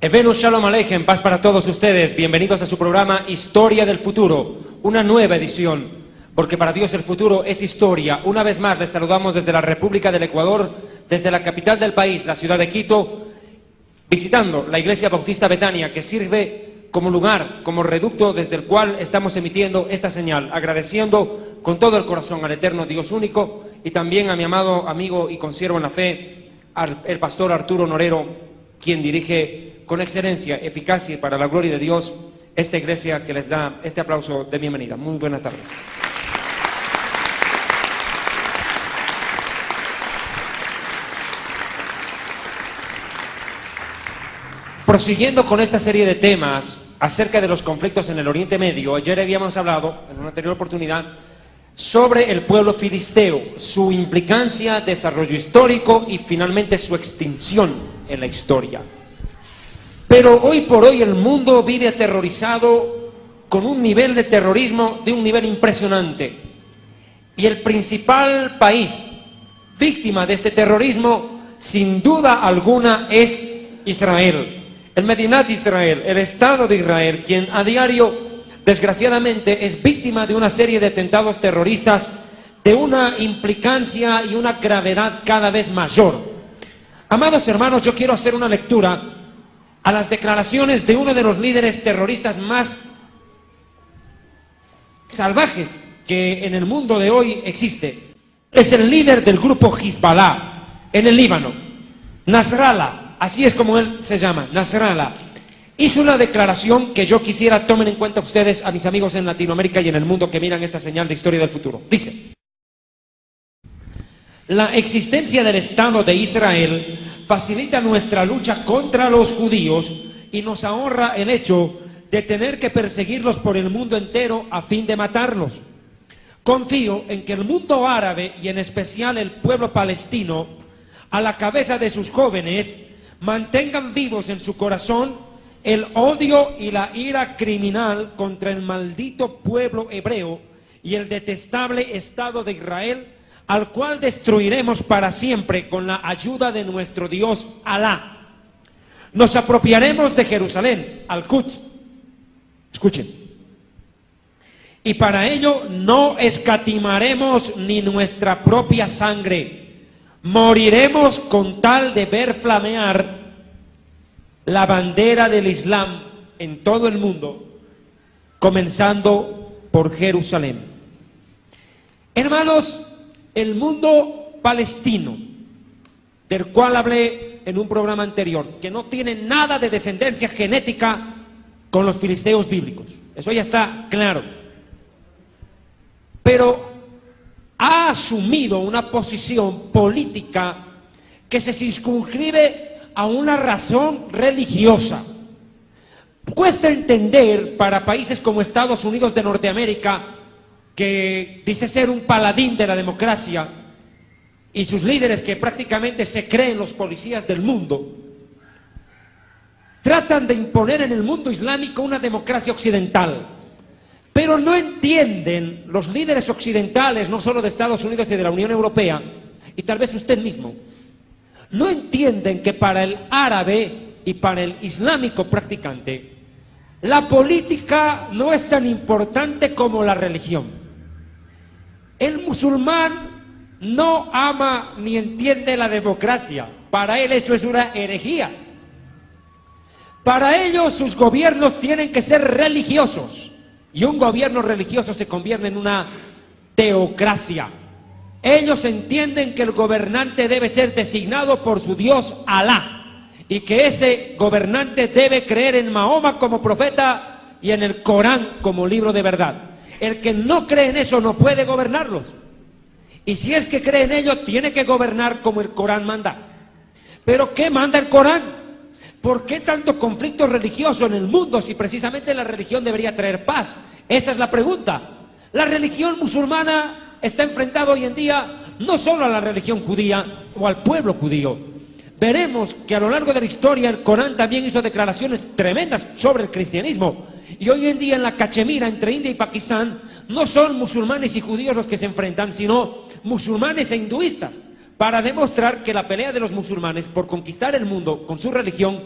Evenu Shalom Aleichem, paz para todos ustedes. Bienvenidos a su programa Historia del Futuro, una nueva edición, porque para Dios el futuro es historia. Una vez más les saludamos desde la República del Ecuador, desde la capital del país, la ciudad de Quito, visitando la Iglesia Bautista Betania, que sirve como lugar, como reducto desde el cual estamos emitiendo esta señal, agradeciendo con todo el corazón al eterno Dios único y también a mi amado amigo y consiervo en la fe, el pastor Arturo Norero, quien dirige con excelencia, eficacia y para la gloria de Dios esta iglesia, que les da este aplauso de bienvenida. Muy buenas tardes. Prosiguiendo con esta serie de temas acerca de los conflictos en el Oriente Medio, ayer habíamos hablado, en una anterior oportunidad, sobre el pueblo filisteo, su implicancia, desarrollo histórico y finalmente su extinción en la historia. Pero hoy por hoy el mundo vive aterrorizado con un nivel de terrorismo de un nivel impresionante. Y el principal país víctima de este terrorismo, sin duda alguna, es Israel. El Medinat Israel, el Estado de Israel, quien a diario, desgraciadamente, es víctima de una serie de atentados terroristas de una implicancia y una gravedad cada vez mayor. Amados hermanos, yo quiero hacer una lectura a las declaraciones de uno de los líderes terroristas más salvajes que en el mundo de hoy existe. Es el líder del grupo Hezbollah en el Líbano, Nasrallah, así es como él se llama, Nasrallah. Hizo una declaración que yo quisiera tomen en cuenta ustedes, a mis amigos en Latinoamérica y en el mundo que miran esta señal de Historia del Futuro. Dice: la existencia del Estado de Israel facilita nuestra lucha contra los judíos y nos ahorra el hecho de tener que perseguirlos por el mundo entero a fin de matarlos. Confío en que el mundo árabe y en especial el pueblo palestino, a la cabeza de sus jóvenes, mantengan vivos en su corazón el odio y la ira criminal contra el maldito pueblo hebreo y el detestable Estado de Israel, al cual destruiremos para siempre con la ayuda de nuestro Dios Alá. Nos apropiaremos de Jerusalén, Al-Quds. Escuchen. Y para ello no escatimaremos ni nuestra propia sangre. Moriremos con tal de ver flamear la bandera del Islam en todo el mundo, comenzando por Jerusalén. Hermanos, el mundo palestino, del cual hablé en un programa anterior, que no tiene nada de descendencia genética con los filisteos bíblicos, eso ya está claro, pero ha asumido una posición política que se circunscribe a una razón religiosa. Cuesta entender para países como Estados Unidos de Norteamérica, que dice ser un paladín de la democracia, y sus líderes que prácticamente se creen los policías del mundo, tratan de imponer en el mundo islámico una democracia occidental, pero no entienden los líderes occidentales, no solo de Estados Unidos y de la Unión Europea, y tal vez usted mismo, no entienden que para el árabe y para el islámico practicante, la política no es tan importante como la religión. El musulmán no ama ni entiende la democracia. Para él eso es una herejía. Para ellos sus gobiernos tienen que ser religiosos. Y un gobierno religioso se convierte en una teocracia. Ellos entienden que el gobernante debe ser designado por su Dios Alá. Y que ese gobernante debe creer en Mahoma como profeta y en el Corán como libro de verdad. El que no cree en eso no puede gobernarlos. Y si es que cree en ello, tiene que gobernar como el Corán manda. ¿Pero qué manda el Corán? ¿Por qué tanto conflicto religioso en el mundo si precisamente la religión debería traer paz? Esa es la pregunta. La religión musulmana está enfrentada hoy en día no solo a la religión judía o al pueblo judío. Veremos que a lo largo de la historia el Corán también hizo declaraciones tremendas sobre el cristianismo. Y hoy en día en la cachemira entre India y Pakistán no son musulmanes y judíos los que se enfrentan, sino musulmanes e hinduistas, para demostrar que la pelea de los musulmanes por conquistar el mundo con su religión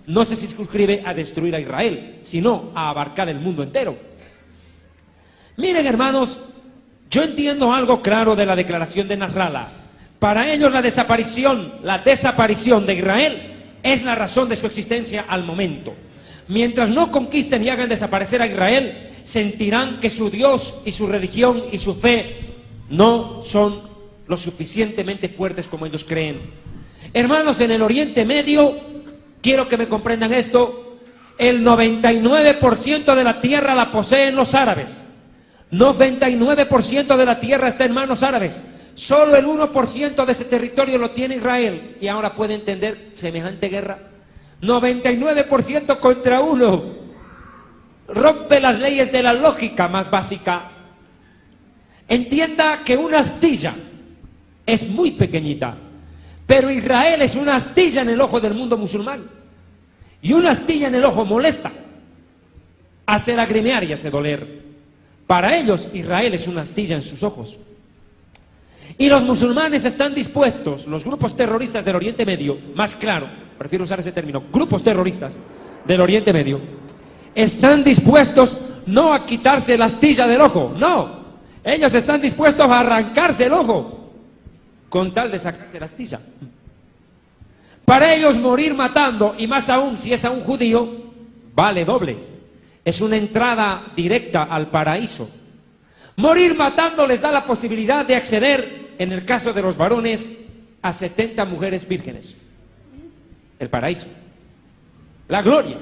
no se circunscribe a destruir a Israel, sino a abarcar el mundo entero. Miren, hermanos, yo entiendo algo claro de la declaración de Nasrallah. Para ellos la desaparición de Israel es la razón de su existencia al momento. Mientras no conquisten y hagan desaparecer a Israel, sentirán que su Dios y su religión y su fe no son lo suficientemente fuertes como ellos creen. Hermanos, en el Oriente Medio, quiero que me comprendan esto, el 99% de la tierra la poseen los árabes. 99% de la tierra está en manos árabes. Solo el 1% de ese territorio lo tiene Israel. Y ahora puede entender semejante guerra. 99% contra 1. Rompe las leyes de la lógica más básica. Entienda que una astilla es muy pequeñita, pero Israel es una astilla en el ojo del mundo musulmán. Y una astilla en el ojo molesta, hace lagrimear y hace doler. Para ellos, Israel es una astilla en sus ojos. Y los musulmanes están dispuestos, los grupos terroristas del Oriente Medio, más claro, prefiero usar ese término, grupos terroristas del Oriente Medio, están dispuestos no a quitarse la astilla del ojo, no. Ellos están dispuestos a arrancarse el ojo con tal de sacarse la astilla. Para ellos morir matando, y más aún si es a un judío, vale doble. Es una entrada directa al paraíso. Morir matando les da la posibilidad de acceder, en el caso de los varones, a 70 mujeres vírgenes. El paraíso. La gloria.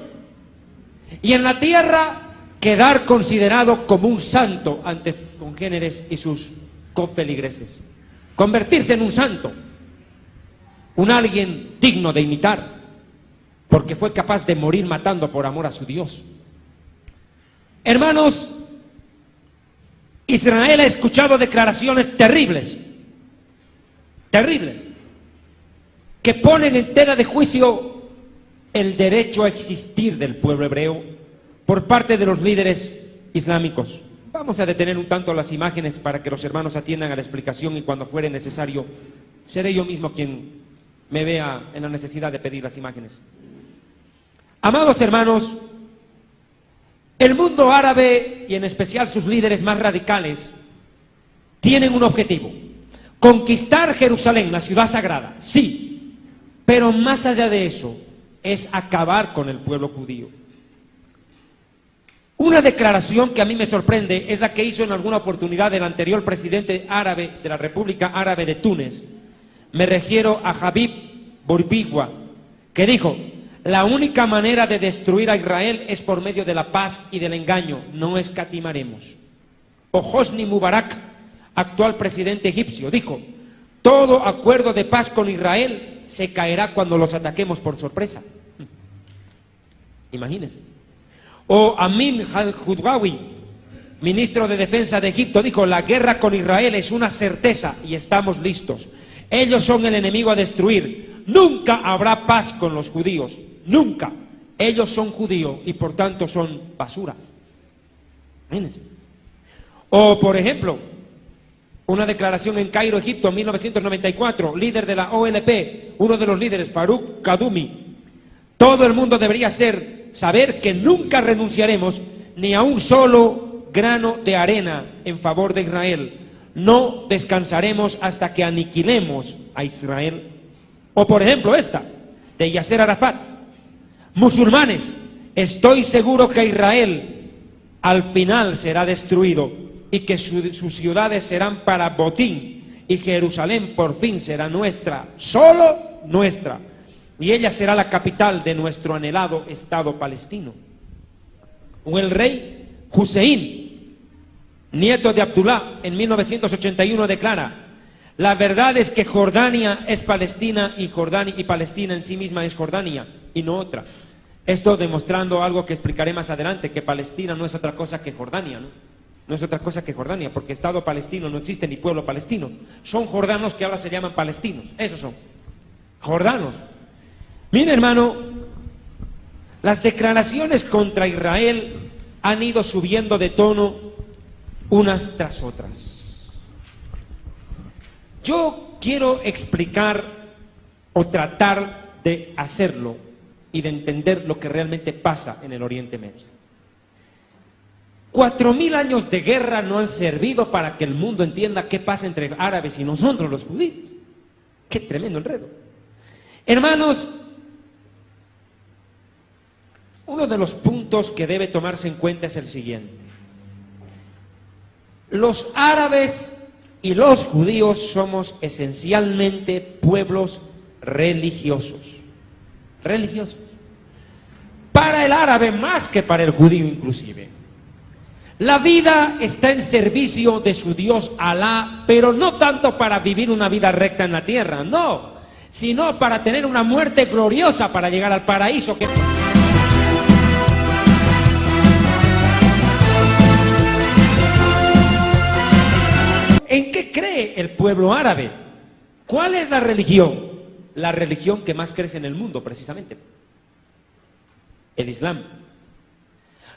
Y en la tierra, quedar considerado como un santo ante sus congéneres y sus confeligreses. Convertirse en un santo. Un alguien digno de imitar, porque fue capaz de morir matando por amor a su Dios. Hermanos, Israel ha escuchado declaraciones terribles, que ponen en tela de juicio el derecho a existir del pueblo hebreo por parte de los líderes islámicos. Vamos a detener un tanto las imágenes para que los hermanos atiendan a la explicación, y cuando fuere necesario, seré yo mismo quien me vea en la necesidad de pedir las imágenes. Amados hermanos, el mundo árabe, y en especial sus líderes más radicales, tienen un objetivo: conquistar Jerusalén, la ciudad sagrada, sí, pero más allá de eso, es acabar con el pueblo judío. Una declaración que a mí me sorprende es la que hizo en alguna oportunidad el anterior presidente árabe de la República Árabe de Túnez. Me refiero a Habib Bourguiba, que dijo: la única manera de destruir a Israel es por medio de la paz y del engaño, no escatimaremos. O Hosni Mubarak, actual presidente egipcio, dijo: todo acuerdo de paz con Israel se caerá cuando los ataquemos por sorpresa. Imagínense. O Amin al-Hudwawi, ministro de Defensa de Egipto, dijo: la guerra con Israel es una certeza y estamos listos. Ellos son el enemigo a destruir. Nunca habrá paz con los judíos. Nunca. Ellos son judíos y por tanto son basura. Imagínense. O, por ejemplo, una declaración en Cairo, Egipto, en 1994, líder de la OLP, uno de los líderes, Farouk Kadumi: todo el mundo debería saber que nunca renunciaremos ni a un solo grano de arena en favor de Israel. No descansaremos hasta que aniquilemos a Israel. O, por ejemplo, esta, de Yasser Arafat: musulmanes, estoy seguro que Israel al final será destruido y que sus ciudades serán para botín, y Jerusalén por fin será nuestra, solo nuestra, y ella será la capital de nuestro anhelado Estado palestino. O el rey Hussein, nieto de Abdullah, en 1981 declara: la verdad es que Jordania es Palestina, y Palestina en sí misma es Jordania y no otra. Esto demostrando algo que explicaré más adelante, que Palestina no es otra cosa que Jordania, ¿no? No es otra cosa que Jordania, porque Estado palestino no existe, ni pueblo palestino. Son jordanos que ahora se llaman palestinos. Esos son jordanos. Mire, hermano, las declaraciones contra Israel han ido subiendo de tono unas tras otras. Yo quiero explicar, o tratar de hacerlo, y de entender lo que realmente pasa en el Oriente Medio. 4000 años de guerra no han servido para que el mundo entienda qué pasa entre árabes y nosotros los judíos. Qué tremendo enredo. Hermanos, uno de los puntos que debe tomarse en cuenta es el siguiente. Los árabes y los judíos somos esencialmente pueblos religiosos. Religiosos. Para el árabe más que para el judío inclusive. La vida está en servicio de su Dios Alá, pero no tanto para vivir una vida recta en la tierra, no, sino para tener una muerte gloriosa para llegar al paraíso. ¿En qué cree el pueblo árabe? ¿Cuál es la religión? La religión que más crece en el mundo, precisamente. El Islam.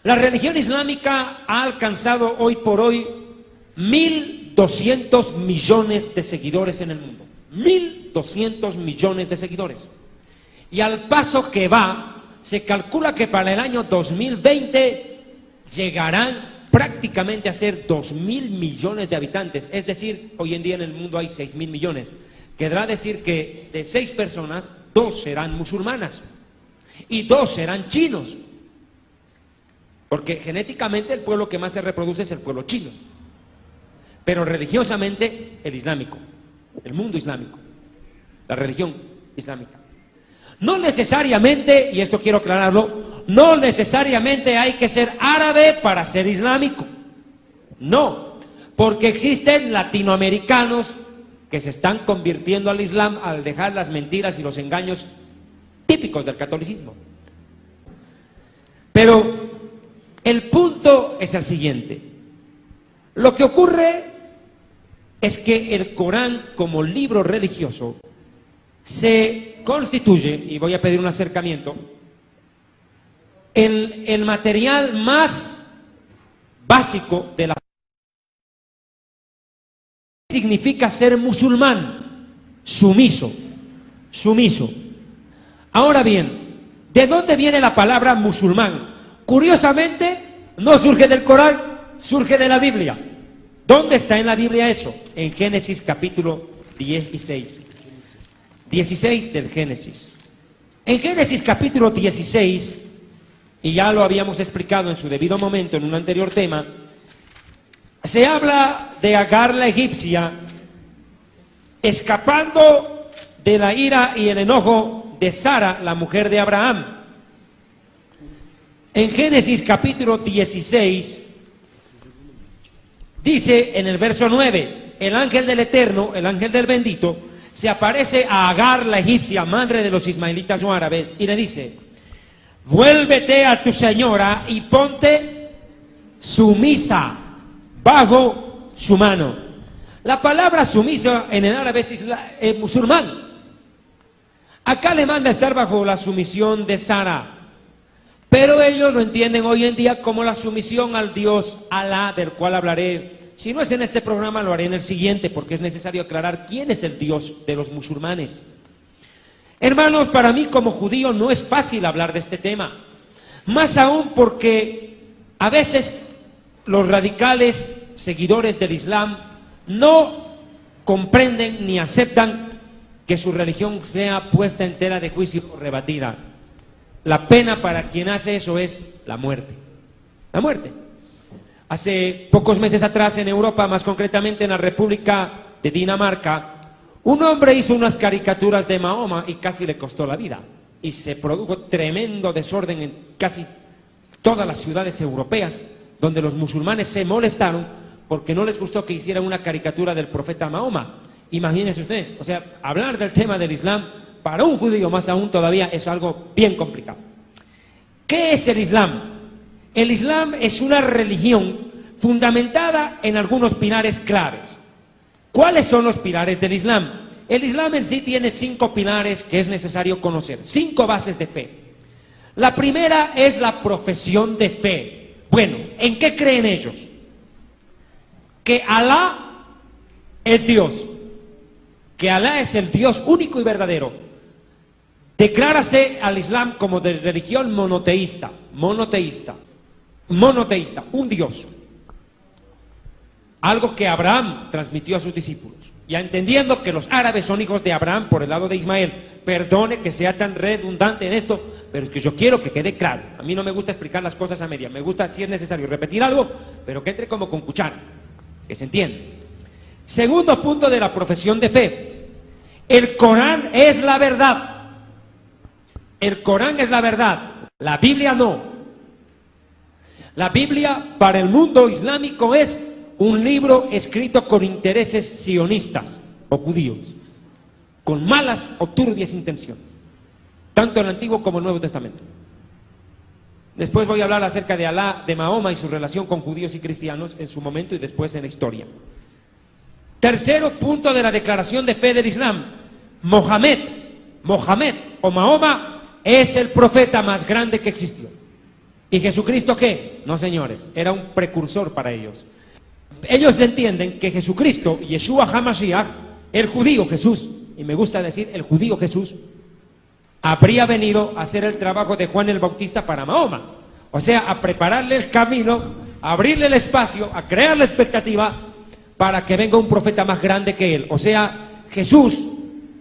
La religión islámica ha alcanzado hoy por hoy 1.200 millones de seguidores en el mundo. 1.200 millones de seguidores. Y al paso que va, se calcula que para el año 2020 llegarán prácticamente a ser 2.000 millones de habitantes. Es decir, hoy en día en el mundo hay 6.000 millones. Querrá decir que de 6 personas, 2 serán musulmanas y 2 serán chinos. Porque genéticamente el pueblo que más se reproduce es el pueblo chino, pero religiosamente el islámico, el mundo islámico, la religión islámica. No necesariamente, y esto quiero aclararlo, no necesariamente hay que ser árabe para ser islámico. No, porque existen latinoamericanos que se están convirtiendo al Islam al dejar las mentiras y los engaños típicos del catolicismo. Pero el punto es el siguiente. Lo que ocurre es que el Corán como libro religioso se constituye, y voy a pedir un acercamiento, el material más básico de la significa ser musulmán, sumiso, sumiso. Ahora bien, ¿de dónde viene la palabra musulmán? Curiosamente, no surge del Corán, surge de la Biblia. ¿Dónde está en la Biblia eso? En Génesis capítulo 16. 16 del Génesis. En Génesis capítulo 16, y ya lo habíamos explicado en su debido momento en un anterior tema, se habla de Agar la egipcia escapando de la ira y el enojo de Sara, la mujer de Abraham. En Génesis capítulo 16 dice en el verso 9, el ángel del Eterno, el ángel del bendito, se aparece a Agar la egipcia, madre de los ismaelitas o árabes, y le dice: vuélvete a tu señora y ponte sumisa bajo su mano. La palabra sumisa en el árabe es musulmán. Acá le manda a estar bajo la sumisión de Sara, pero ellos lo entienden hoy en día como la sumisión al Dios Alá, del cual hablaré. Si no es en este programa, lo haré en el siguiente, porque es necesario aclarar quién es el Dios de los musulmanes. Hermanos, para mí como judío no es fácil hablar de este tema, más aún porque a veces los radicales seguidores del Islam no comprenden ni aceptan que su religión sea puesta en tela de juicio o rebatida. La pena para quien hace eso es la muerte. La muerte. Hace pocos meses atrás en Europa, más concretamente en la República de Dinamarca, un hombre hizo unas caricaturas de Mahoma y casi le costó la vida. Y se produjo tremendo desorden en casi todas las ciudades europeas, donde los musulmanes se molestaron porque no les gustó que hicieran una caricatura del profeta Mahoma. Imagínese usted, o sea, hablar del tema del Islam para un judío más aún todavía es algo bien complicado. ¿Qué es el Islam? El Islam es una religión fundamentada en algunos pilares claves. ¿Cuáles son los pilares del Islam? El Islam en sí tiene 5 pilares que es necesario conocer, 5 bases de fe. La primera es la profesión de fe. Bueno, ¿en qué creen ellos? Que Alá es Dios, que Alá es el Dios único y verdadero, Declárase al Islam como de religión monoteísta, un Dios. Algo que Abraham transmitió a sus discípulos. Ya entendiendo que los árabes son hijos de Abraham por el lado de Ismael. Perdone que sea tan redundante en esto, pero es que yo quiero que quede claro. A mí no me gusta explicar las cosas a media. Me gusta, si es necesario, repetir algo, pero que entre como con cuchara, que se entienda. Segundo punto de la profesión de fe. El Corán es la verdad. El Corán es la verdad. La Biblia no. La Biblia para el mundo islámico es un libro escrito con intereses sionistas o judíos, con malas o turbias intenciones, tanto el Antiguo como el Nuevo Testamento. Después voy a hablar acerca de Alá, de Mahoma y su relación con judíos y cristianos en su momento y después en la historia. Tercero punto de la declaración de fe del Islam. Mohamed o Mahoma es el profeta más grande que existió. ¿Y Jesucristo qué? No, señores, era un precursor para ellos. Ellos entienden que Jesucristo, Yeshua HaMashiach, el judío Jesús, y me gusta decir el judío Jesús, habría venido a hacer el trabajo de Juan el Bautista para Mahoma. O sea, a prepararle el camino, a abrirle el espacio, a crear la expectativa para que venga un profeta más grande que él. O sea, Jesús,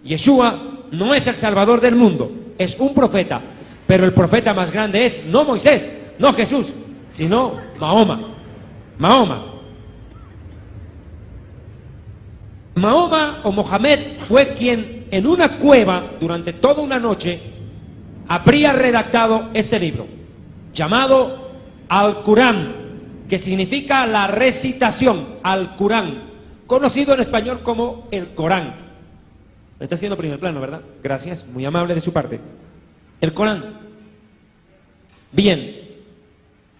Yeshua, no es el salvador del mundo, es un profeta. Pero el profeta más grande es no Moisés, no Jesús, sino Mahoma. Mahoma o Mohamed fue quien en una cueva durante toda una noche habría redactado este libro llamado Al-Qur'án, que significa la recitación, Al-Qur'án, conocido en español como el Corán. Me está haciendo primer plano, ¿verdad? Gracias, muy amable de su parte. El Corán. Bien,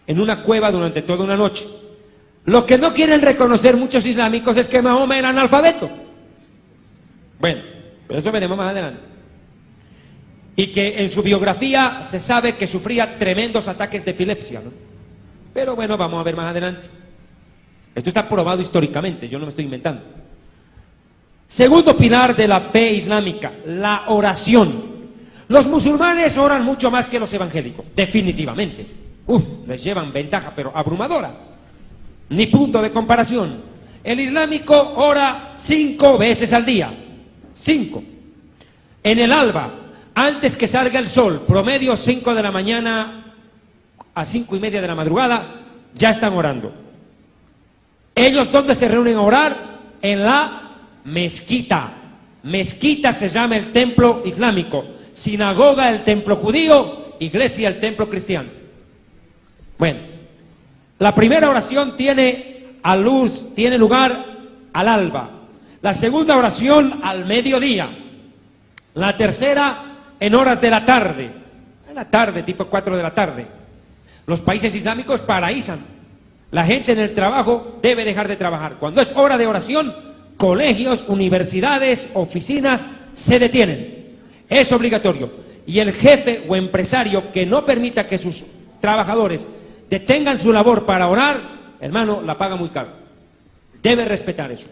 en una cueva durante toda una noche. Lo que no quieren reconocer muchos islámicos es que Mahoma era analfabeto. Bueno, pero eso veremos más adelante. Y que en su biografía se sabe que sufría tremendos ataques de epilepsia, ¿no? Pero bueno, vamos a ver más adelante. Esto está probado históricamente, yo no me estoy inventando. Segundo pilar de la fe islámica, la oración. Los musulmanes oran mucho más que los evangélicos, definitivamente. Les llevan ventaja, pero abrumadora. Ni punto de comparación. El islámico ora 5 veces al día. 5. En el alba, antes que salga el sol, promedio 5 de la mañana a 5:30 de la madrugada, ya están orando. ¿Ellos dónde se reúnen a orar? En la mezquita. Mezquita se llama el templo islámico. Sinagoga el templo judío, iglesia el templo cristiano. Bueno. La primera oración tiene lugar al alba. La segunda oración al mediodía. La tercera en horas de la tarde. En la tarde, tipo 4 de la tarde. Los países islámicos paraísan. La gente en el trabajo debe dejar de trabajar. Cuando es hora de oración, colegios, universidades, oficinas se detienen. Es obligatorio. Y el jefe o empresario que no permita que sus trabajadores detengan su labor para orar, hermano, la paga muy caro. Debe respetar eso.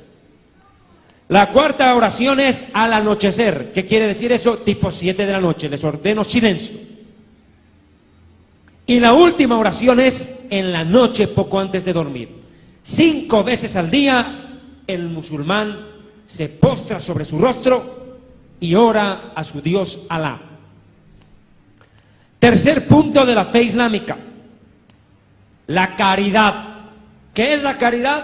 La cuarta oración es al anochecer. ¿Qué quiere decir eso? Tipo 7 de la noche. Les ordeno silencio. Y la última oración es en la noche, poco antes de dormir. 5 veces al día el musulmán se postra sobre su rostro y ora a su Dios Alá. Tercer punto de la fe islámica. La caridad. ¿Qué es la caridad?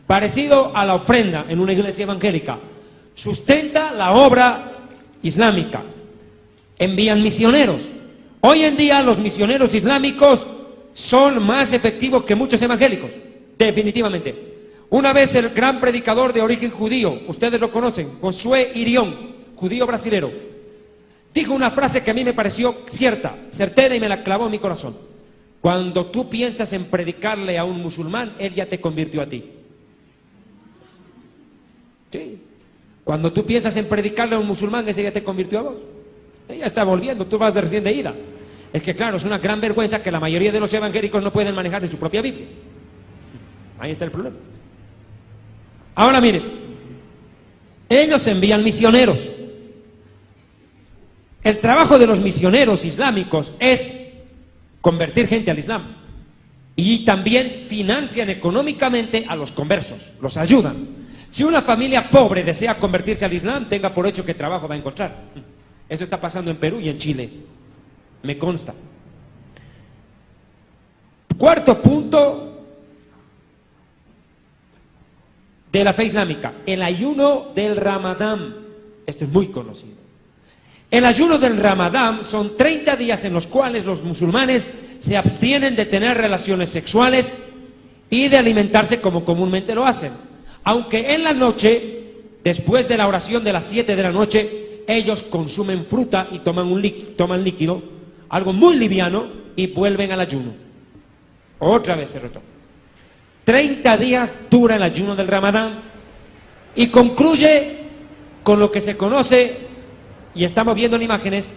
Parecido a la ofrenda en una iglesia evangélica. Sustenta la obra islámica. Envían misioneros. Hoy en día los misioneros islámicos son más efectivos que muchos evangélicos. Definitivamente. Una vez el gran predicador de origen judío, ustedes lo conocen, Josué Irión, judío brasilero, dijo una frase que a mí me pareció cierta, certera y me la clavó en mi corazón. Cuando tú piensas en predicarle a un musulmán, él ya te convirtió a ti. ¿Sí? Cuando tú piensas en predicarle a un musulmán, ese ya te convirtió a vos. Ella está volviendo, tú vas de recién de ida. Es que claro, es una gran vergüenza que la mayoría de los evangélicos no pueden manejar de su propia Biblia. Ahí está el problema. Ahora miren, ellos envían misioneros. El trabajo de los misioneros islámicos es convertir gente al Islam. Y también financian económicamente a los conversos, los ayudan. Si una familia pobre desea convertirse al Islam, tenga por hecho que trabajo va a encontrar. Eso está pasando en Perú y en Chile, me consta. Cuarto punto de la fe islámica, el ayuno del Ramadán. Esto es muy conocido. El ayuno del Ramadán son 30 días en los cuales los musulmanes se abstienen de tener relaciones sexuales y de alimentarse como comúnmente lo hacen. Aunque en la noche, después de la oración de las 7 de la noche, ellos consumen fruta y toman líquido, algo muy liviano, y vuelven al ayuno. Otra vez se retoma. 30 días dura el ayuno del Ramadán y concluye con lo que se conoce, y estamos viendo en imágenes,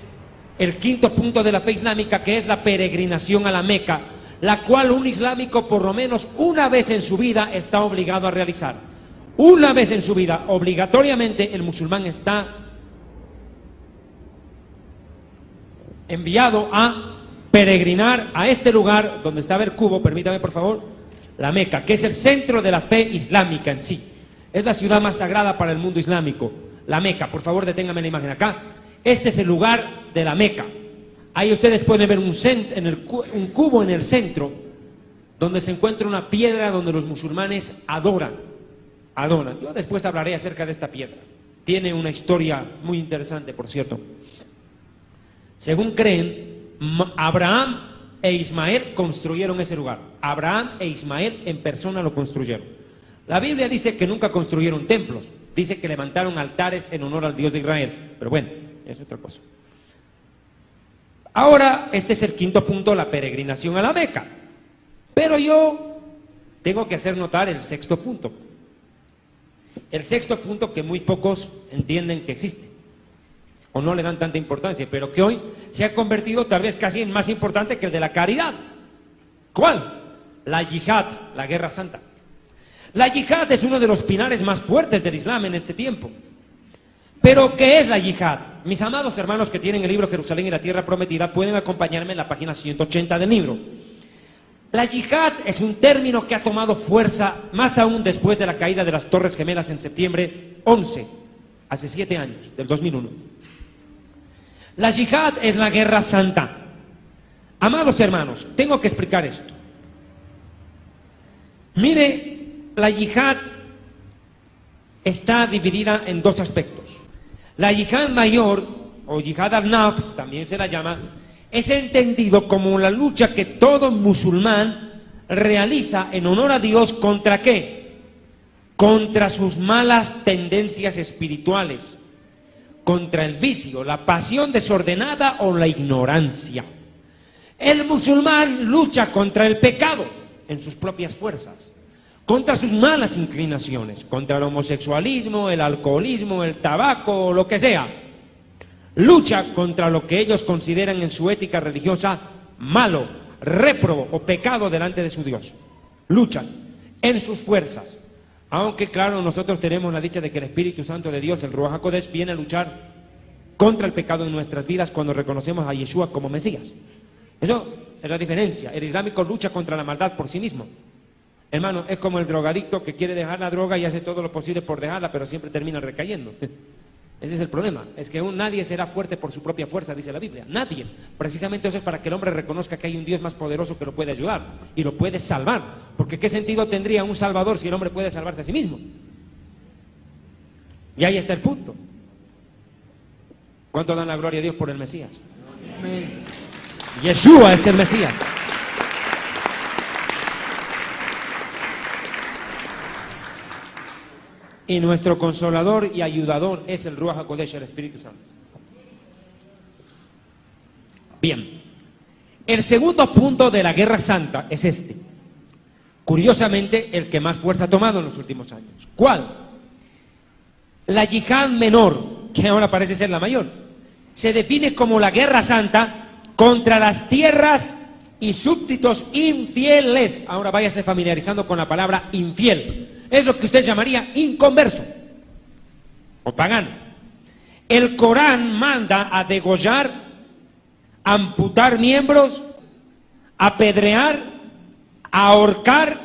el quinto punto de la fe islámica, que es la peregrinación a la Meca, la cual un islámico por lo menos una vez en su vida está obligado a realizar. Una vez en su vida, obligatoriamente, el musulmán está enviado a peregrinar a este lugar donde está el cubo, permítame por favor, la Meca, que es el centro de la fe islámica en sí. Es la ciudad más sagrada para el mundo islámico, la Meca. Por favor, deténgame la imagen acá. Este es el lugar de la Meca. Ahí ustedes pueden ver un cubo en el centro, donde se encuentra una piedra donde los musulmanes adoran. Yo después hablaré acerca de esta piedra. Tiene una historia muy interesante, por cierto. Según creen, Abraham e Ismael construyeron ese lugar. Abraham e Ismael en persona lo construyeron. La Biblia dice que nunca construyeron templos. Dice que levantaron altares en honor al Dios de Israel. Pero bueno, es otra cosa. Ahora, este es el quinto punto, la peregrinación a la Meca. Pero yo tengo que hacer notar el sexto punto. El sexto punto que muy pocos entienden que existe, o no le dan tanta importancia, pero que hoy se ha convertido tal vez casi en más importante que el de la caridad. ¿Cuál? La yihad, la guerra santa. La yihad es uno de los pilares más fuertes del Islam en este tiempo. Pero, ¿qué es la yihad? Mis amados hermanos que tienen el libro Jerusalén y la Tierra Prometida pueden acompañarme en la página 180 del libro. La yihad es un término que ha tomado fuerza más aún después de la caída de las Torres Gemelas en septiembre 11, hace 7 años, del 2001. La yihad es la guerra santa. Amados hermanos, tengo que explicar esto. Mire, la yihad está dividida en dos aspectos. La yihad mayor, o yihad al-nafs, también se la llama, es entendido como la lucha que todo musulmán realiza en honor a Dios. ¿Contra qué? Contra sus malas tendencias espirituales, contra el vicio, la pasión desordenada o la ignorancia. El musulmán lucha contra el pecado en sus propias fuerzas, contra sus malas inclinaciones, contra el homosexualismo, el alcoholismo, el tabaco o lo que sea. Lucha contra lo que ellos consideran en su ética religiosa malo, réprobo o pecado delante de su Dios. Luchan en sus fuerzas. Aunque claro, nosotros tenemos la dicha de que el Espíritu Santo de Dios, el Ruach HaKodesh, viene a luchar contra el pecado en nuestras vidas cuando reconocemos a Yeshua como Mesías. Eso es la diferencia. El islámico lucha contra la maldad por sí mismo. Hermano, es como el drogadicto que quiere dejar la droga y hace todo lo posible por dejarla, pero siempre termina recayendo. Ese es el problema, es que nadie será fuerte por su propia fuerza, dice la Biblia, nadie. Precisamente eso es para que el hombre reconozca que hay un Dios más poderoso que lo puede ayudar y lo puede salvar, porque ¿qué sentido tendría un salvador si el hombre puede salvarse a sí mismo? Y ahí está el punto. ¿Cuánto dan la gloria a Dios por el Mesías? Amén. Yeshua es el Mesías. Y nuestro consolador y ayudador es el Ruach HaKodesh, el Espíritu Santo. Bien, el segundo punto de la guerra santa es este. Curiosamente, el que más fuerza ha tomado en los últimos años. ¿Cuál? La yihad menor, que ahora parece ser la mayor, se define como la guerra santa contra las tierras y súbditos infieles. Ahora váyase familiarizando con la palabra infiel. Es lo que usted llamaría inconverso o pagano. El Corán manda a degollar, amputar miembros, apedrear, ahorcar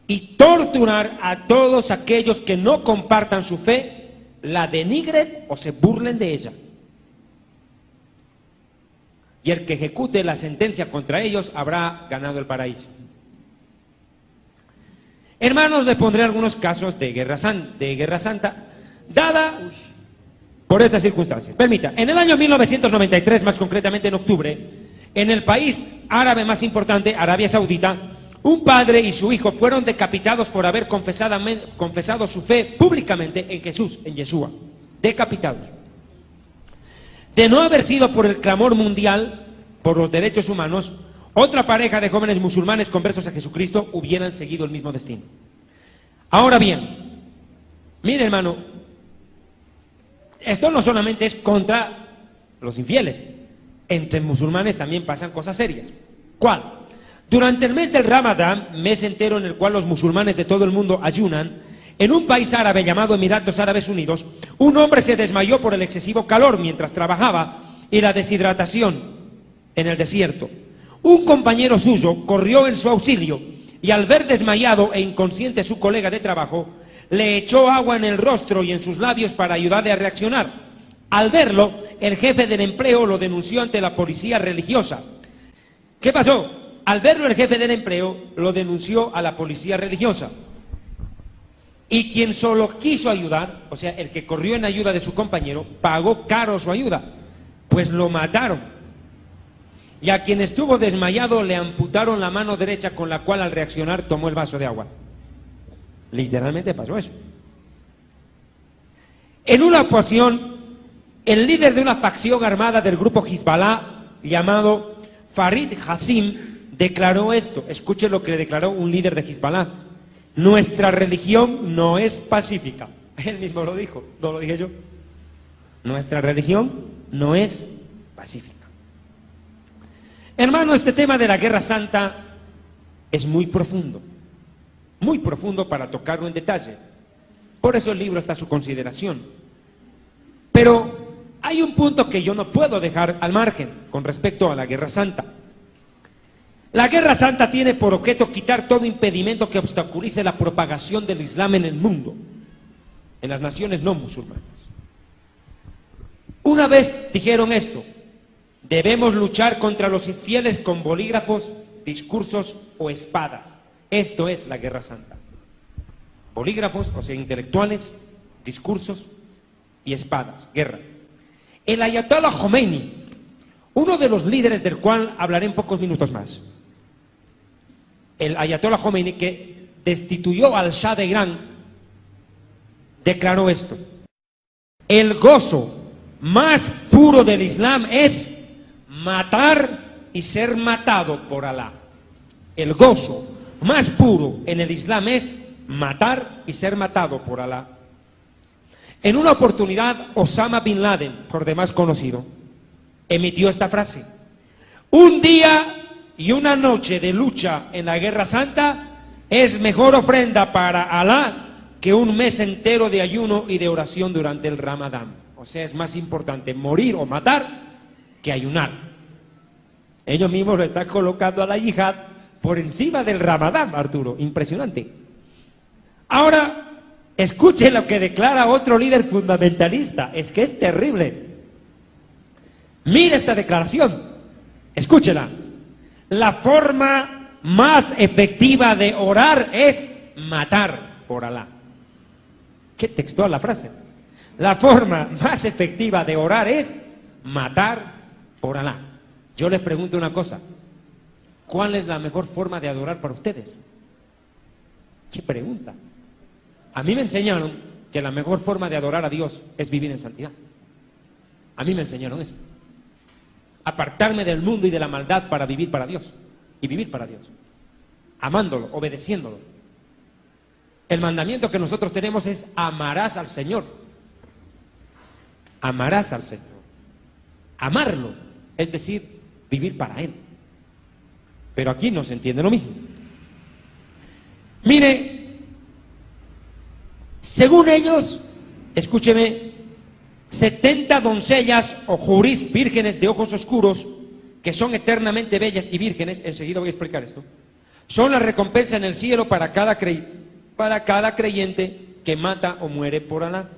y torturar a todos aquellos que no compartan su fe, la denigren o se burlen de ella. Y el que ejecute la sentencia contra ellos habrá ganado el paraíso. Hermanos, les pondré algunos casos de guerra santa dada por estas circunstancias. Permita, en el año 1993, más concretamente en octubre, en el país árabe más importante, Arabia Saudita, un padre y su hijo fueron decapitados por haber confesado su fe públicamente en Jesús, en Yeshua. Decapitados. De no haber sido por el clamor mundial por los derechos humanos, otra pareja de jóvenes musulmanes conversos a Jesucristo hubieran seguido el mismo destino. Ahora bien, mire hermano, esto no solamente es contra los infieles, entre musulmanes también pasan cosas serias. ¿Cuál? Durante el mes del Ramadán, mes entero en el cual los musulmanes de todo el mundo ayunan, en un país árabe llamado Emiratos Árabes Unidos, un hombre se desmayó por el excesivo calor mientras trabajaba y la deshidratación en el desierto. Un compañero suyo corrió en su auxilio y al ver desmayado e inconsciente a su colega de trabajo, le echó agua en el rostro y en sus labios para ayudarle a reaccionar. Al verlo, el jefe del empleo lo denunció ante la policía religiosa. ¿Qué pasó? Al verlo, el jefe del empleo lo denunció a la policía religiosa. Y quien solo quiso ayudar, o sea, el que corrió en ayuda de su compañero, pagó caro su ayuda, pues lo mataron. Y a quien estuvo desmayado le amputaron la mano derecha con la cual al reaccionar tomó el vaso de agua. Literalmente pasó eso. En una ocasión, el líder de una facción armada del grupo Hezbollah, llamado Farid Hassim, declaró esto. Escuche lo que le declaró un líder de Hezbollah. Nuestra religión no es pacífica. Él mismo lo dijo, no lo dije yo. Nuestra religión no es pacífica. Hermano, este tema de la guerra santa es muy profundo para tocarlo en detalle. Por eso el libro está a su consideración. Pero hay un punto que yo no puedo dejar al margen con respecto a la guerra santa. La guerra santa tiene por objeto quitar todo impedimento que obstaculice la propagación del Islam en el mundo, en las naciones no musulmanas. Una vez dijeron esto: debemos luchar contra los infieles con bolígrafos, discursos o espadas. Esto es la guerra santa. Bolígrafos, o sea, intelectuales, discursos y espadas, guerra. El Ayatollah Khomeini, uno de los líderes del cual hablaré en pocos minutos más. El Ayatollah Khomeini, que destituyó al Shah de Irán, declaró esto: el gozo más puro del Islam es matar y ser matado por Alá. El gozo más puro en el Islam es matar y ser matado por Alá. En una oportunidad, Osama Bin Laden, por demás conocido, emitió esta frase: un día y una noche de lucha en la guerra santa es mejor ofrenda para Alá que un mes entero de ayuno y de oración durante el Ramadán. O sea, es más importante morir o matar que ayunar. Ellos mismos lo están colocando a la yihad por encima del Ramadán, Arturo. Impresionante. Ahora, escuche lo que declara otro líder fundamentalista. Es que es terrible. Mire esta declaración. Escúchela. La forma más efectiva de orar es matar por Alá. Qué textual la frase. La forma más efectiva de orar es matar por Alá. Yo les pregunto una cosa: ¿cuál es la mejor forma de adorar para ustedes? ¿Qué pregunta? A mí me enseñaron que la mejor forma de adorar a Dios es vivir en santidad. A mí me enseñaron eso. Apartarme del mundo y de la maldad para vivir para Dios. Y vivir para Dios. Amándolo, obedeciéndolo. El mandamiento que nosotros tenemos es: amarás al Señor. Amarás al Señor. Amarlo, es decir, vivir para Él. Pero aquí no se entiende lo mismo. Mire, según ellos, escúcheme, 70 doncellas o jurís vírgenes de ojos oscuros, que son eternamente bellas y vírgenes, enseguida voy a explicar esto, son la recompensa en el cielo para cada creyente que mata o muere por Alá.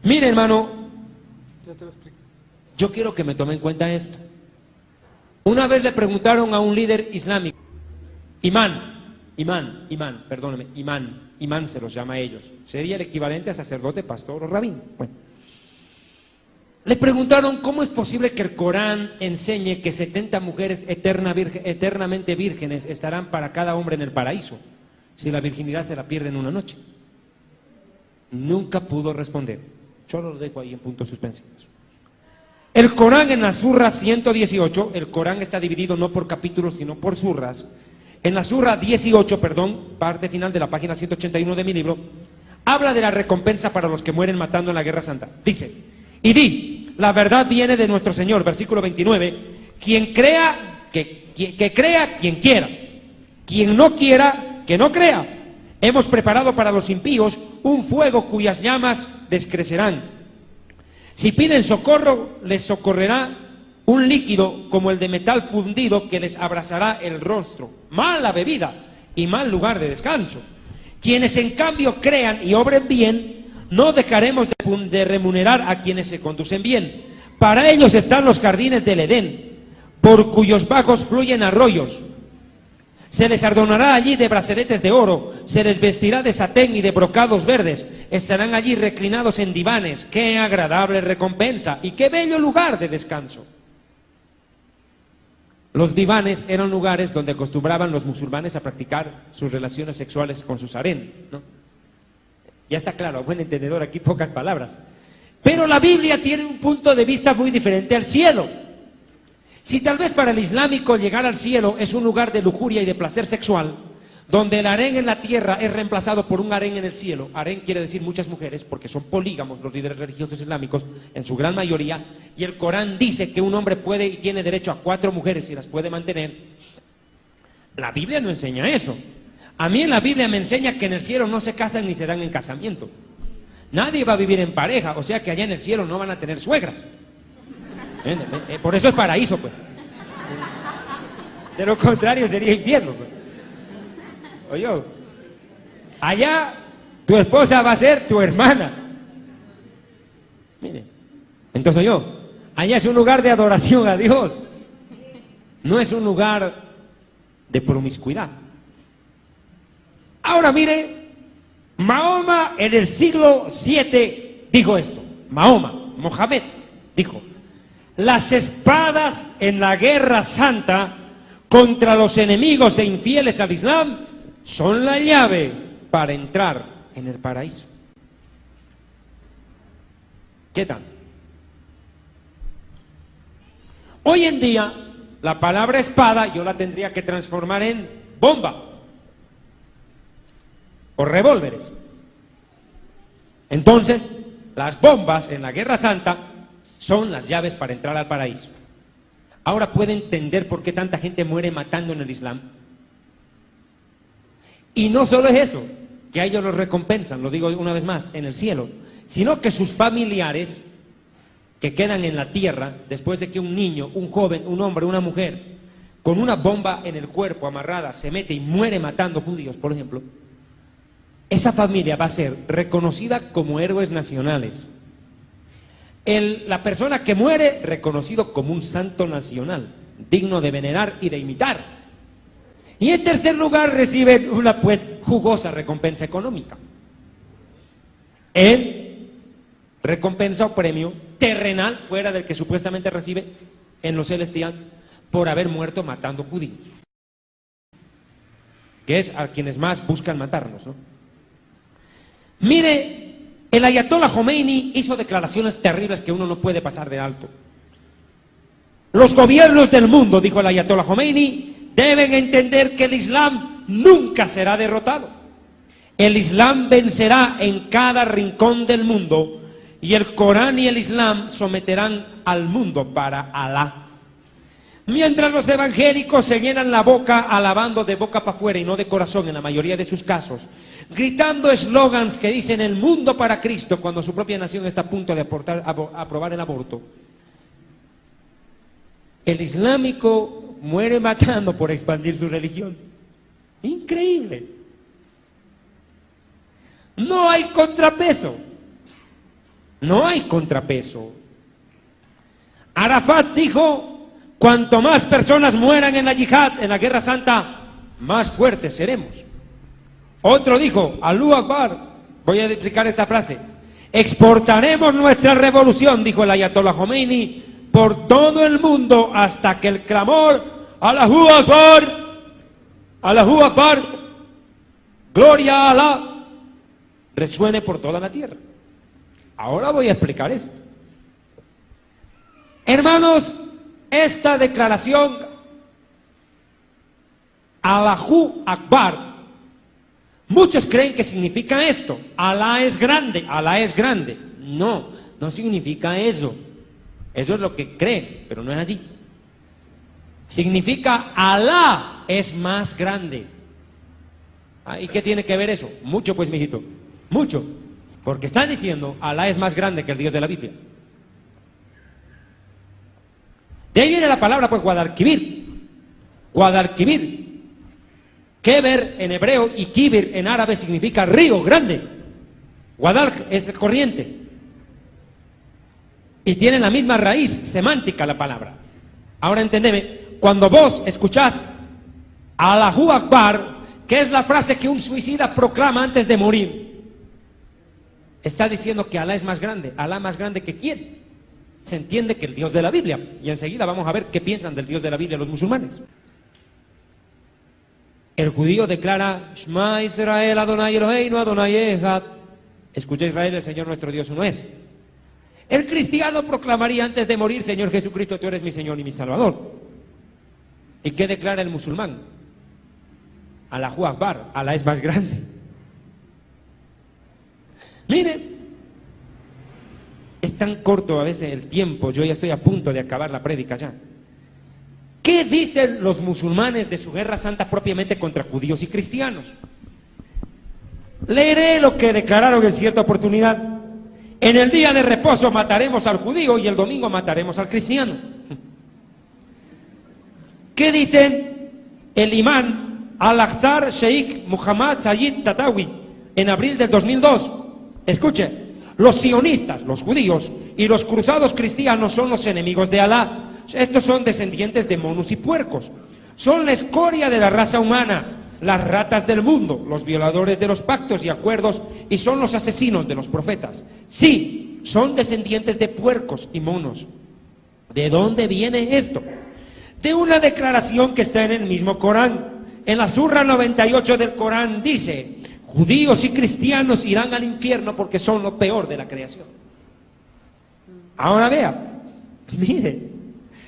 Mire, hermano, yo quiero que me tome en cuenta esto. Una vez le preguntaron a un líder islámico, imán se los llama a ellos, sería el equivalente a sacerdote, pastor o rabino. Bueno, le preguntaron cómo es posible que el Corán enseñe que 70 mujeres eternamente vírgenes estarán para cada hombre en el paraíso, si la virginidad se la pierde en una noche. Nunca pudo responder. Yo lo dejo ahí en puntos suspensivos. El Corán en la surra 118, el Corán está dividido no por capítulos sino por surras. En la surra 18, parte final de la página 181 de mi libro, habla de la recompensa para los que mueren matando en la guerra santa. Dice, y di, la verdad viene de nuestro Señor, versículo 29, quien crea, que crea quien quiera, quien no quiera, que no crea. Hemos preparado para los impíos un fuego cuyas llamas descrecerán. Si piden socorro, les socorrerá un líquido como el de metal fundido que les abrasará el rostro. Mala bebida y mal lugar de descanso. Quienes en cambio crean y obren bien, no dejaremos de remunerar a quienes se conducen bien. Para ellos están los jardines del Edén, por cuyos bajos fluyen arroyos. Se les adornará allí de brazaletes de oro, se les vestirá de satén y de brocados verdes, estarán allí reclinados en divanes. ¡Qué agradable recompensa y qué bello lugar de descanso! Los divanes eran lugares donde acostumbraban los musulmanes a practicar sus relaciones sexuales con sus harén, ¿no? Ya está claro, buen entendedor, aquí pocas palabras. Pero la Biblia tiene un punto de vista muy diferente al cielo. Si tal vez para el islámico llegar al cielo es un lugar de lujuria y de placer sexual, donde el harén en la tierra es reemplazado por un harén en el cielo. Harén quiere decir muchas mujeres, porque son polígamos los líderes religiosos islámicos, en su gran mayoría, y el Corán dice que un hombre puede y tiene derecho a 4 mujeres y las puede mantener. La Biblia no enseña eso. A mí en la Biblia me enseña que en el cielo no se casan ni se dan en casamiento. Nadie va a vivir en pareja, o sea que allá en el cielo no van a tener suegras. Por eso es paraíso, pues. De lo contrario sería infierno, pues. Oye, allá tu esposa va a ser tu hermana. Mire, entonces allá es un lugar de adoración a Dios. No es un lugar de promiscuidad. Ahora mire, Mahoma en el siglo VII dijo esto. Mohamed dijo: las espadas en la guerra santa contra los enemigos e infieles al Islam son la llave para entrar en el paraíso. ¿Qué tal? Hoy en día, la palabra espada yo la tendría que transformar en bomba o revólveres. Entonces, las bombas en la guerra santa son las llaves para entrar al paraíso. Ahora puede entender por qué tanta gente muere matando en el Islam. Y no solo es eso, que a ellos los recompensan, lo digo una vez más, en el cielo, sino que sus familiares que quedan en la tierra después de que un niño, un joven, un hombre, una mujer, con una bomba en el cuerpo amarrada, se mete y muere matando judíos, por ejemplo, esa familia va a ser reconocida como héroes nacionales. La persona que muere, reconocido como un santo nacional, digno de venerar y de imitar. Y en tercer lugar, reciben una pues jugosa recompensa económica. Recompensa o premio terrenal, fuera del que supuestamente recibe en lo celestial, por haber muerto matando judíos. Que es a quienes más buscan matarnos, ¿no? Mire, el ayatollah Khomeini hizo declaraciones terribles que uno no puede pasar de alto. Los gobiernos del mundo, dijo el ayatollah Khomeini, deben entender que el Islam nunca será derrotado. El Islam vencerá en cada rincón del mundo y el Corán y el Islam someterán al mundo para Alá. Mientras los evangélicos se llenan la boca alabando de boca para afuera y no de corazón en la mayoría de sus casos, gritando eslogans que dicen el mundo para Cristo cuando su propia nación está a punto de aprobar el aborto. El islámico muere matando por expandir su religión. Increíble. No hay contrapeso. No hay contrapeso. Arafat dijo: cuanto más personas mueran en la yihad, en la guerra santa, más fuertes seremos. Otro dijo: Alú Akbar. Voy a explicar esta frase. Exportaremos nuestra revolución, dijo el ayatollah Khomeini, por todo el mundo hasta que el clamor Allahu Akbar, Allahu Akbar, gloria a Alá, resuene por toda la tierra. Ahora voy a explicar esto. Hermanos, esta declaración Allahu Akbar, muchos creen que significa esto: Alá es grande, Alá es grande. No, no significa eso. Eso es lo que creen, pero no es así. Significa Alá es más grande. ¿Y qué tiene que ver eso? Mucho, pues, mijito, mucho. Porque están diciendo Alá es más grande que el Dios de la Biblia. De ahí viene la palabra, pues, Guadalquivir. Guadalquivir. Keber en hebreo y Kibir en árabe significa río grande. Guadal es corriente. Y tienen la misma raíz semántica la palabra. Ahora entendeme, cuando vos escuchás Allahu Akbar, que es la frase que un suicida proclama antes de morir, está diciendo que Alá es más grande. ¿Alá más grande que quién? Se entiende que el Dios de la Biblia. Y enseguida vamos a ver qué piensan del Dios de la Biblia los musulmanes. El judío declara: Shema Israel, Adonai Eloheinu, Adonai Echad. Escucha, Israel, el Señor nuestro Dios uno es. El cristiano proclamaría antes de morir: Señor Jesucristo, tú eres mi Señor y mi Salvador. ¿Y qué declara el musulmán? Allahu Akbar, Alá es más grande. Miren, es tan corto a veces el tiempo, yo ya estoy a punto de acabar la prédica ya. ¿Qué dicen los musulmanes de su guerra santa propiamente contra judíos y cristianos? Leeré lo que declararon en cierta oportunidad. En el día de reposo mataremos al judío y el domingo mataremos al cristiano. ¿Qué dicen el imán Al-Aqsar Sheikh Muhammad Sayyid Tatawi en abril del 2002? Escuche, los sionistas, los judíos y los cruzados cristianos son los enemigos de Alá. Estos son descendientes de monos y puercos. Son la escoria de la raza humana, las ratas del mundo, los violadores de los pactos y acuerdos, y son los asesinos de los profetas. Sí, son descendientes de puercos y monos. ¿De dónde viene esto? De una declaración que está en el mismo Corán. En la Surra 98 del Corán dice: judíos y cristianos irán al infierno porque son lo peor de la creación. Ahora vea, mire.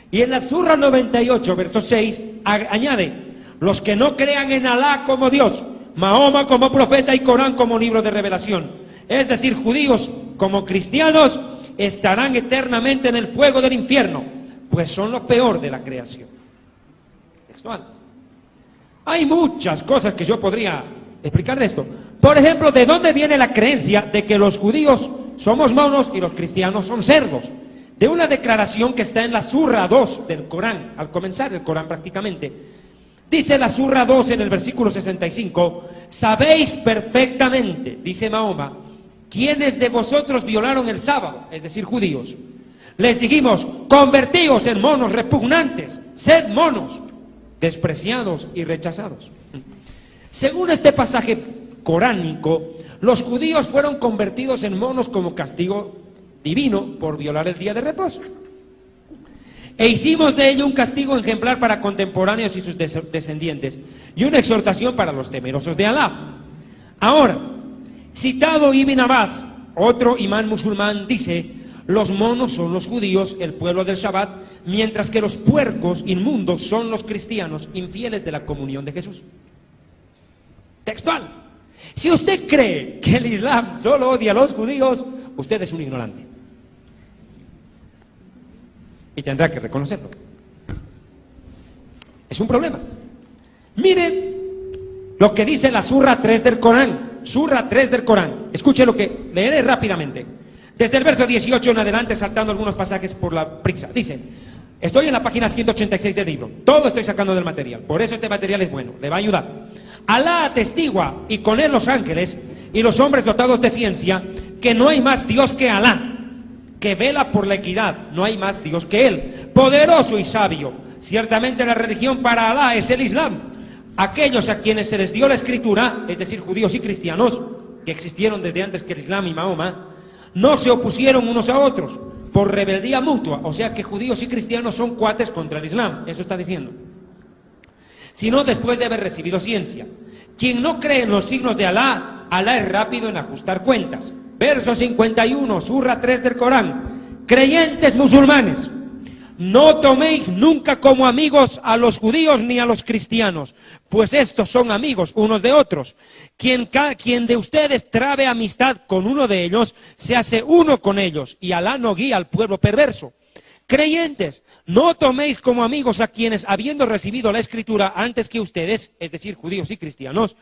Y en la Surra 98, verso 6, añade: los que no crean en Alá como Dios, Mahoma como profeta y Corán como libro de revelación, es decir, judíos como cristianos, estarán eternamente en el fuego del infierno, pues son lo peor de la creación. Textual. Hay muchas cosas que yo podría explicar de esto. Por ejemplo, ¿de dónde viene la creencia de que los judíos somos monos y los cristianos son cerdos? De una declaración que está en la Surra 2 del Corán, al comenzar el Corán prácticamente. Dice la Surra 2 en el versículo 65: sabéis perfectamente, dice Mahoma, quiénes de vosotros violaron el sábado, es decir, judíos. Les dijimos: convertíos en monos repugnantes, sed monos, despreciados y rechazados. Según este pasaje coránico, los judíos fueron convertidos en monos como castigo divino por violar el día de reposo. E hicimos de ello un castigo ejemplar para contemporáneos y sus descendientes, y una exhortación para los temerosos de Alá. Ahora, citado Ibn Abbas, otro imán musulmán, dice: los monos son los judíos, el pueblo del Shabbat, mientras que los puercos inmundos son los cristianos, infieles de la comunión de Jesús. Textual. Si usted cree que el Islam solo odia a los judíos, usted es un ignorante. Y tendrá que reconocerlo. Es un problema. Mire lo que dice la Surra 3 del Corán. Surra 3 del Corán. Escuche lo que leeré rápidamente. Desde el verso 18 en adelante, saltando algunos pasajes por la prisa. Dice, estoy en la página 186 del libro. Todo estoy sacando del material. Por eso este material es bueno. Le va a ayudar. Alá atestigua, y con él los ángeles y los hombres dotados de ciencia, que no hay más Dios que Alá, que vela por la equidad. No hay más Dios que Él, poderoso y sabio. Ciertamente la religión para Alá es el Islam. Aquellos a quienes se les dio la escritura, es decir, judíos y cristianos, que existieron desde antes que el Islam y Mahoma, no se opusieron unos a otros por rebeldía mutua. O sea que judíos y cristianos son cuates contra el Islam, eso está diciendo. Sino después de haber recibido ciencia. Quien no cree en los signos de Alá, Alá es rápido en ajustar cuentas. Verso 51, Surra 3 del Corán. Creyentes musulmanes, no toméis nunca como amigos a los judíos ni a los cristianos, pues estos son amigos unos de otros. Quien de ustedes trabe amistad con uno de ellos, se hace uno con ellos, y Alá no guía al pueblo perverso. Creyentes, no toméis como amigos a quienes, habiendo recibido la escritura antes que ustedes, es decir, judíos y cristianos,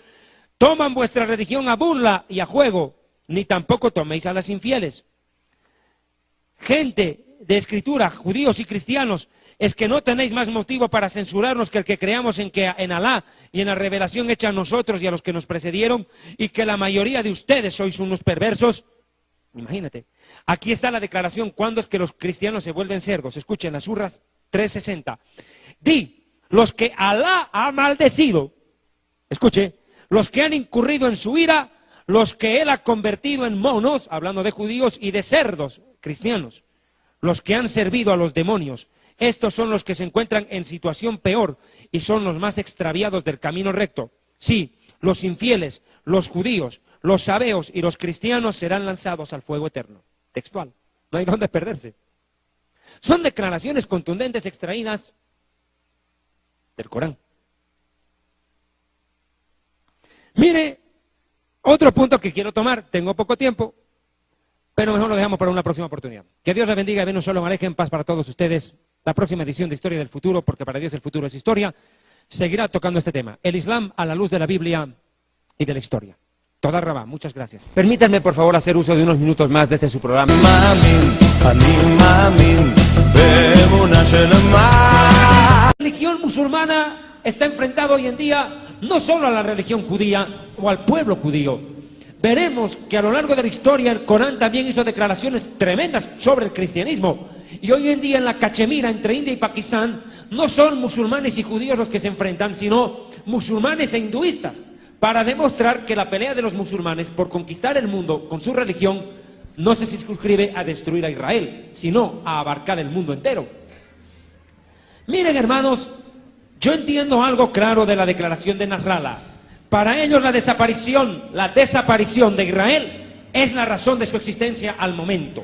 toman vuestra religión a burla y a juego, ni tampoco toméis a las infieles. Gente de escritura, judíos y cristianos, es que no tenéis más motivo para censurarnos que el que creamos en Alá y en la revelación hecha a nosotros y a los que nos precedieron, y que la mayoría de ustedes sois unos perversos. Imagínate. Aquí está la declaración, ¿cuándo es que los cristianos se vuelven cerdos? Escuchen, las Surras 3:60. Di, los que Alá ha maldecido, escuche, los que han incurrido en su ira, los que Él ha convertido en monos, hablando de judíos, y de cerdos, cristianos, los que han servido a los demonios, estos son los que se encuentran en situación peor y son los más extraviados del camino recto. Sí, los infieles, los judíos, los sabeos y los cristianos serán lanzados al fuego eterno. Textual, no hay dónde perderse. Son declaraciones contundentes extraídas del Corán. Mire, otro punto que quiero tomar, tengo poco tiempo, pero mejor lo dejamos para una próxima oportunidad. Que Dios les bendiga y ven un solo alejen, paz para todos ustedes. La próxima edición de Historia del Futuro, porque para Dios el futuro es historia, seguirá tocando este tema, el Islam a la luz de la Biblia y de la historia. Toda Rabá, muchas gracias. Permítanme por favor hacer uso de unos minutos más de este su programa. La religión musulmana está enfrentada hoy en día no solo a la religión judía o al pueblo judío. Veremos que a lo largo de la historia el Corán también hizo declaraciones tremendas sobre el cristianismo. Y hoy en día en la Cachemira entre India y Pakistán no son musulmanes y judíos los que se enfrentan, sino musulmanes e hinduistas, para demostrar que la pelea de los musulmanes por conquistar el mundo con su religión no se circunscribe a destruir a Israel, sino a abarcar el mundo entero. Miren, hermanos, yo entiendo algo claro de la declaración de Nasrallah. Para ellos la desaparición de Israel es la razón de su existencia al momento.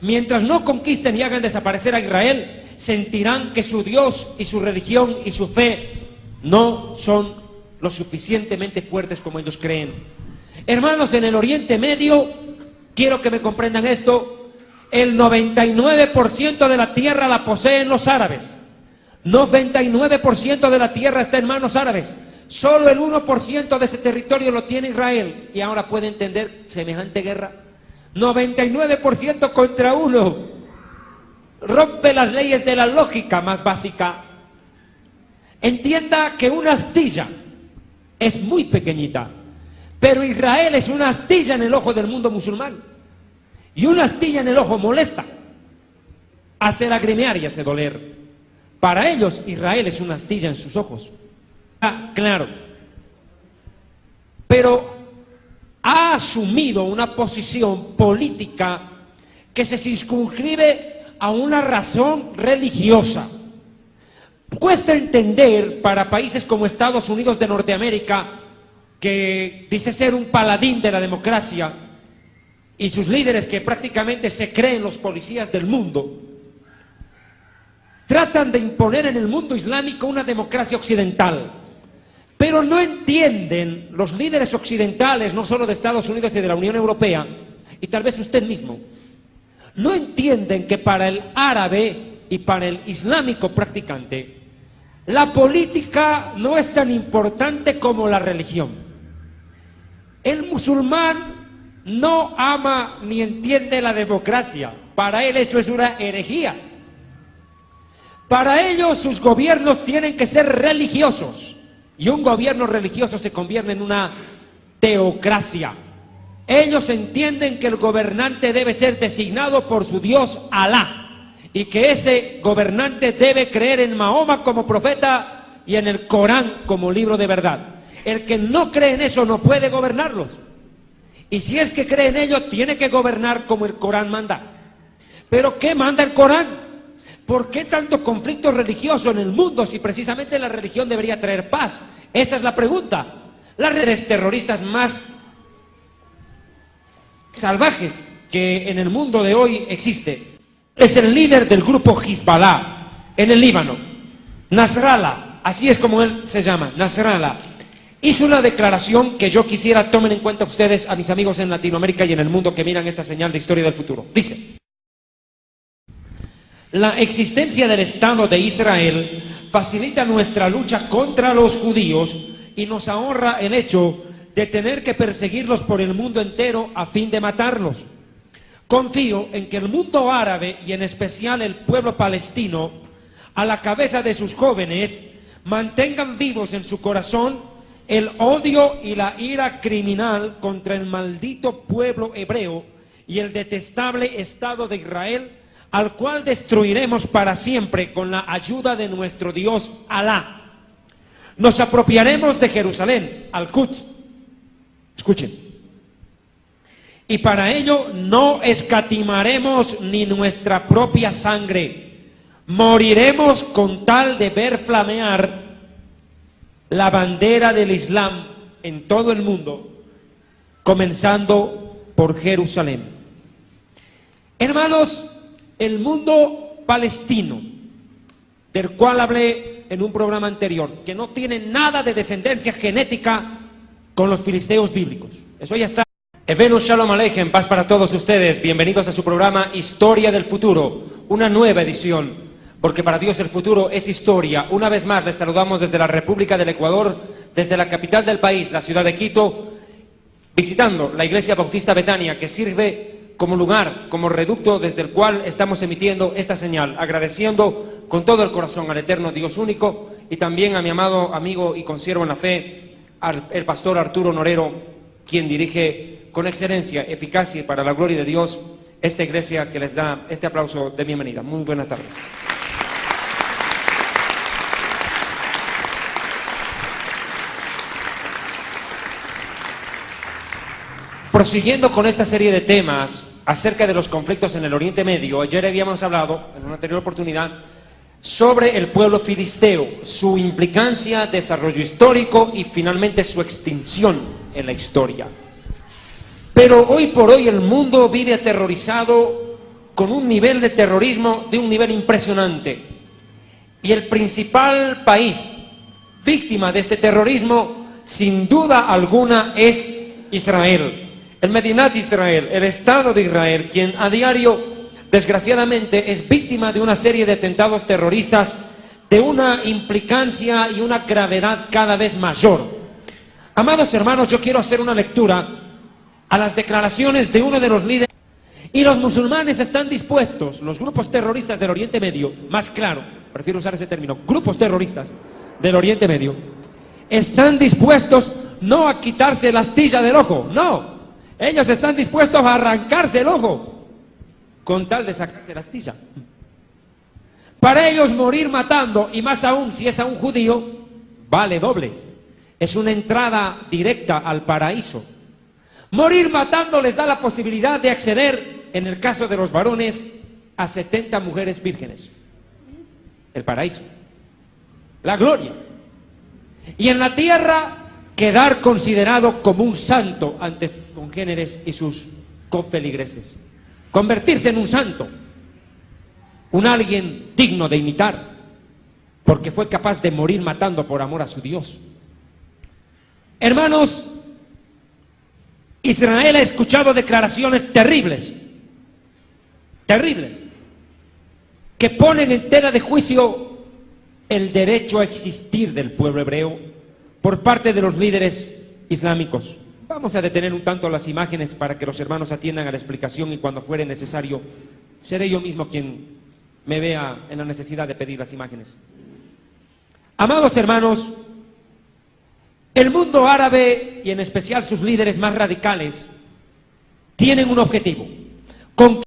Mientras no conquisten y hagan desaparecer a Israel, sentirán que su Dios y su religión y su fe no son lo suficientemente fuertes como ellos creen. Hermanos, en el Oriente Medio, quiero que me comprendan esto, el 99% de la tierra la poseen los árabes. 99% de la tierra está en manos árabes. Solo el 1% de ese territorio lo tiene Israel. Y ahora puede entender semejante guerra. 99% contra 1. Rompe las leyes de la lógica más básica. Entienda que una astilla es muy pequeñita, pero Israel es una astilla en el ojo del mundo musulmán. Y una astilla en el ojo molesta, hace lagrimear y hace doler. Para ellos Israel es una astilla en sus ojos. Ah, claro. Pero ha asumido una posición política que se circunscribe a una razón religiosa. Cuesta entender para países como Estados Unidos de Norteamérica, que dice ser un paladín de la democracia, y sus líderes que prácticamente se creen los policías del mundo, tratan de imponer en el mundo islámico una democracia occidental. Pero no entienden los líderes occidentales, no solo de Estados Unidos y de la Unión Europea, y tal vez usted mismo, no entienden que para el árabe y para el islámico practicante, La política no es tan importante como la religión. El musulmán no ama ni entiende la democracia. Para él eso es una herejía. Para ellos sus gobiernos tienen que ser religiosos. Y un gobierno religioso se convierte en una teocracia. Ellos entienden que el gobernante debe ser designado por su Dios Alá. Y que ese gobernante debe creer en Mahoma como profeta y en el Corán como libro de verdad. El que no cree en eso no puede gobernarlos. Y si es que cree en ello, tiene que gobernar como el Corán manda. ¿Pero qué manda el Corán? ¿Por qué tanto conflicto religioso en el mundo si precisamente la religión debería traer paz? Esa es la pregunta. Las redes terroristas más salvajes que en el mundo de hoy existe es el líder del grupo Hezbollah en el Líbano, Nasrallah, así es como él se llama, Nasrallah. Hizo una declaración que yo quisiera tomen en cuenta ustedes, a mis amigos en Latinoamérica y en el mundo que miran esta señal de Historia del Futuro. Dice: la existencia del Estado de Israel facilita nuestra lucha contra los judíos y nos ahorra el hecho de tener que perseguirlos por el mundo entero a fin de matarlos. Confío en que el mundo árabe y en especial el pueblo palestino, a la cabeza de sus jóvenes, mantengan vivos en su corazón el odio y la ira criminal contra el maldito pueblo hebreo y el detestable Estado de Israel, al cual destruiremos para siempre con la ayuda de nuestro Dios Alá. Nos apropiaremos de Jerusalén, Al-Quds. Escuchen. Y para ello no escatimaremos ni nuestra propia sangre. Moriremos con tal de ver flamear la bandera del Islam en todo el mundo, comenzando por Jerusalén. Hermanos, el mundo palestino, del cual hablé en un programa anterior, que no tiene nada de descendencia genética con los filisteos bíblicos. Eso ya está. Evenu Shalom Aleichem, paz para todos ustedes. Bienvenidos a su programa Historia del Futuro, una nueva edición, porque para Dios el futuro es historia. Una vez más les saludamos desde la República del Ecuador, desde la capital del país, la ciudad de Quito, visitando la Iglesia Bautista Betania, que sirve como lugar, como reducto desde el cual estamos emitiendo esta señal, agradeciendo con todo el corazón al eterno Dios único y también a mi amado amigo y consiervo en la fe, el pastor Arturo Norero, quien dirige con excelencia, eficacia y para la gloria de Dios esta iglesia, que les da este aplauso de bienvenida. Muy buenas tardes. Prosiguiendo con esta serie de temas acerca de los conflictos en el Oriente Medio, ayer habíamos hablado, en una anterior oportunidad, sobre el pueblo filisteo, su implicancia, desarrollo histórico y finalmente su extinción en la historia. Pero hoy por hoy el mundo vive aterrorizado con un nivel de terrorismo de un nivel impresionante. Y el principal país víctima de este terrorismo, sin duda alguna, es Israel. El Medinat Israel, el Estado de Israel, quien a diario, desgraciadamente, es víctima de una serie de atentados terroristas de una implicancia y una gravedad cada vez mayor. Amados hermanos, yo quiero hacer una lectura a las declaraciones de uno de los líderes. Y los musulmanes están dispuestos, los grupos terroristas del Oriente Medio, más claro, prefiero usar ese término, grupos terroristas del Oriente Medio, están dispuestos no a quitarse la astilla del ojo, no, ellos están dispuestos a arrancarse el ojo con tal de sacarse la astilla. Para ellos morir matando, y más aún si es a un judío, vale doble, es una entrada directa al paraíso. Morir matando les da la posibilidad de acceder, en el caso de los varones, a 70 mujeres vírgenes. El paraíso. La gloria. Y en la tierra, quedar considerado como un santo ante sus congéneres y sus cofeligreses. Convertirse en un santo. Un alguien digno de imitar, porque fue capaz de morir matando por amor a su Dios. Hermanos, Israel ha escuchado declaraciones terribles, terribles, que ponen en tela de juicio el derecho a existir del pueblo hebreo por parte de los líderes islámicos. Vamos a detener un tanto las imágenes para que los hermanos atiendan a la explicación, y cuando fuere necesario seré yo mismo quien me vea en la necesidad de pedir las imágenes. Amados hermanos, el mundo árabe y en especial sus líderes más radicales tienen un objetivo: